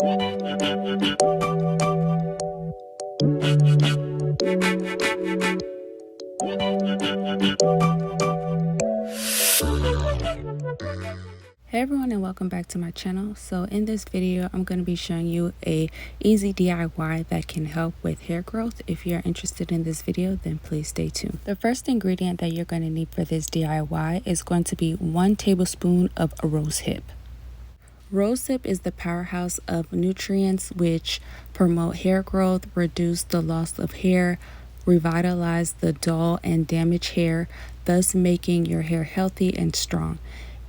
Hey everyone, and welcome back to my channel. So in this video I'm going to be showing you a easy DIY that can help with hair growth. If you're interested in this video, then please stay tuned. The first ingredient that you're going to need for this DIY is going to be 1 tablespoon of rosehip. Rosehip is the powerhouse of nutrients which promote hair growth, reduce the loss of hair, revitalize the dull and damaged hair, thus making your hair healthy and strong.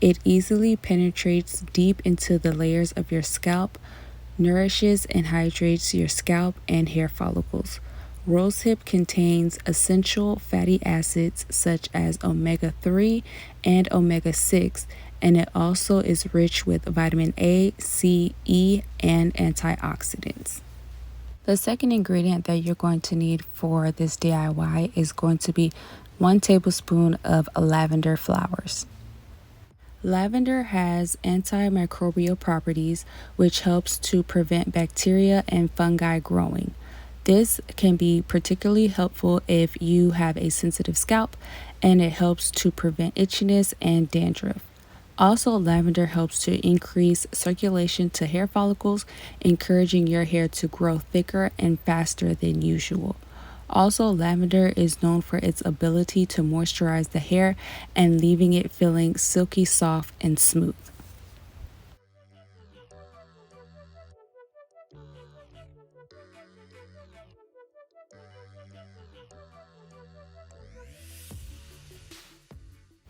It easily penetrates deep into the layers of your scalp, nourishes and hydrates your scalp and hair follicles. Rosehip contains essential fatty acids such as omega-3 and omega-6, and it also is rich with vitamin A, C, E, and antioxidants. The second ingredient that you're going to need for this DIY is going to be 1 tablespoon of lavender flowers. Lavender has antimicrobial properties, which helps to prevent bacteria and fungi growing. This can be particularly helpful if you have a sensitive scalp, and it helps to prevent itchiness and dandruff. Also, lavender helps to increase circulation to hair follicles, encouraging your hair to grow thicker and faster than usual. Also, lavender is known for its ability to moisturize the hair and leaving it feeling silky soft and smooth.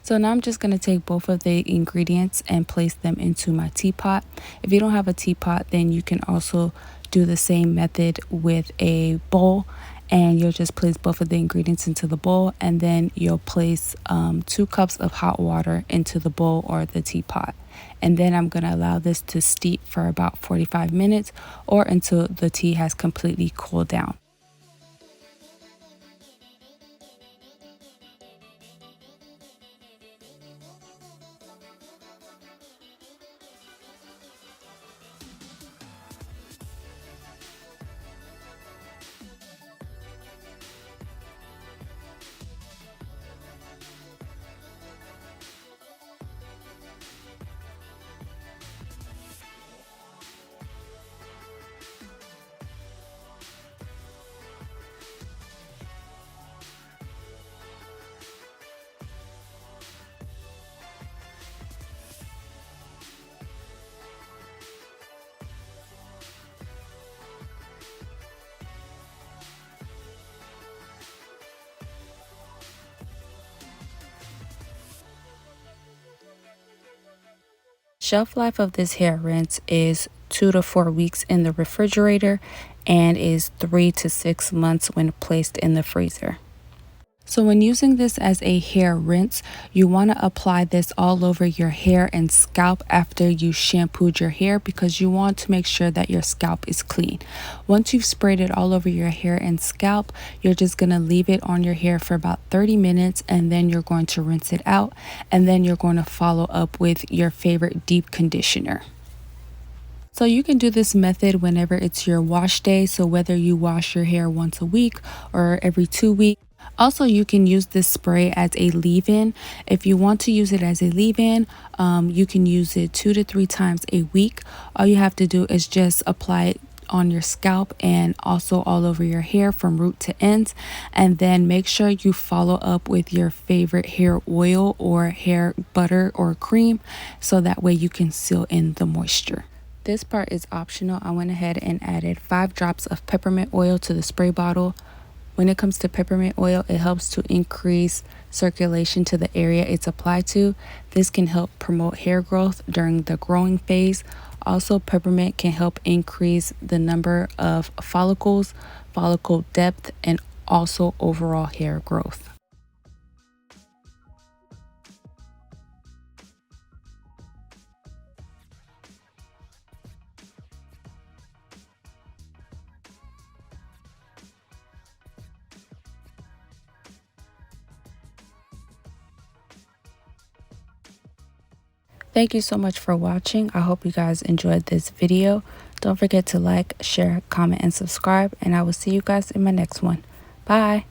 So now I'm just going to take both of the ingredients and place them into my teapot. If you don't have a teapot, then you can also do the same method with a bowl, and you'll just place both of the ingredients into the bowl, and then you'll place 2 cups of hot water into the bowl or the teapot. And then I'm going to allow this to steep for about 45 minutes or until the tea has completely cooled down. Shelf life of this hair rinse is 2 to 4 weeks in the refrigerator and is 3 to 6 months when placed in the freezer. So when using this as a hair rinse, you want to apply this all over your hair and scalp after you shampooed your hair, because you want to make sure that your scalp is clean. Once you've sprayed it all over your hair and scalp, you're just going to leave it on your hair for about 30 minutes, and then you're going to rinse it out, and then you're going to follow up with your favorite deep conditioner. So you can do this method whenever it's your wash day, so whether you wash your hair once a week or every 2 weeks. Also, you can use this spray as a leave-in. If you want to use it as a leave-in, you can use it 2 to 3 times a week. All you have to do is just apply it on your scalp and also all over your hair from root to ends, and then make sure you follow up with your favorite hair oil or hair butter or cream, so that way you can seal in the moisture. This part is optional. I went ahead and added 5 drops of peppermint oil to the spray bottle. When it comes to peppermint oil, it helps to increase circulation to the area it's applied to. This can help promote hair growth during the growing phase. Also, peppermint can help increase the number of follicles, follicle depth, and also overall hair growth. Thank you so much for watching. I hope you guys enjoyed this video. Don't forget to like, share, comment, and subscribe, and I will see you guys in my next one. Bye.